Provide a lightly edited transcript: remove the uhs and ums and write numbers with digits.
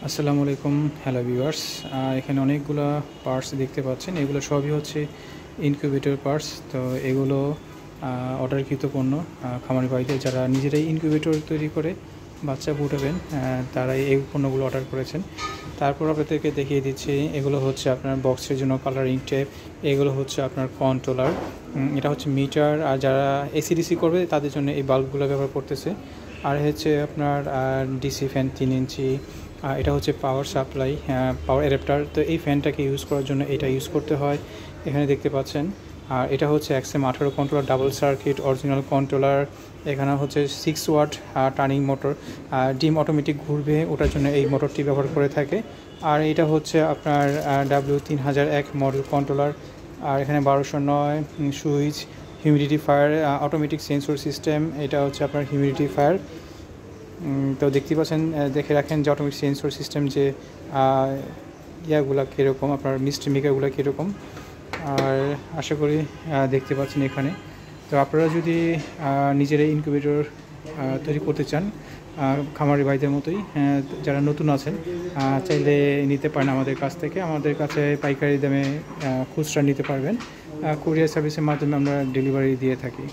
আসসালামু আলাইকুম। Hello viewers, এখানে অনেকগুলো পার্টস দেখতে পাচ্ছেন। এগুলো সবই হচ্ছে ইনকিউবেটর পার্টস। তো এগুলো অর্ডারকৃত পণ্য। খামারি ভাইদের যারা নিজেরাই ইনকিউবেটর তৈরি করে বাচ্চা ফুটাবেন, তারা এই পণ্যগুলো অর্ডার করেছেন। তারপর আপনাদেরকে দেখিয়ে দিচ্ছি, এগুলো হচ্ছে আপনার বক্সের জন্য কালারিং টেপ, এগুলো হচ্ছে আপনার কন্ট্রোলার, এটা হচ্ছে মিটার। আর যারা এসিডিসি করবে তাদের জন্য এই বাল্বগুলো ব্যবহার করতেছে। আর হচ্ছে আপনার ডিসি ফ্যান 3 ইঞ্চি, এটা হচ্ছে পাওয়ার সাপ্লাই, পাওয়ার অ্যাডাপ্টার। তো এই ফ্যানটাকে ইউজ করার জন্য এটা ইউজ করতে হয়, এখানে দেখতে পাচ্ছেন। আর এটা হচ্ছে XM18 controller, double circuit original controller. এখানে হচ্ছে 6 ওয়াট টার্নিং মোটর, ডিম অটোমেটিক ঘুরবে, ওটার জন্য এই মোটরটি ব্যবহার করে থাকে। আর এটা হচ্ছে আপনার W3001 মডেল কন্ট্রোলার। আর এখানে 1209 switch, humidifier, automatic sensor system. এটা হচ্ছে আপনার হিউমিডিফায়ার। তো দেখতে পাচ্ছেন, দেখে রাখেন যে অটোমেটিক সেন্সর সিস্টেম যে ইয়াগুলো কীরকম, আপনার মিষ্টি মেকারগুলো কীরকম। আর আশা করি দেখতে পাচ্ছেন এখানে। তো আপনারা যদি নিজেরা ইনকিউবেটর তৈরি করতে চান, খামারি ভাইদের মতোই যারা নতুন আছেন, চাইলে নিতে পারেন আমাদের কাছ থেকে। আমাদের কাছে পাইকারি দামে খুচরা নিতে পারবেন। কুরিয়ার সার্ভিসের মাধ্যমে আমরা ডেলিভারি দিয়ে থাকি।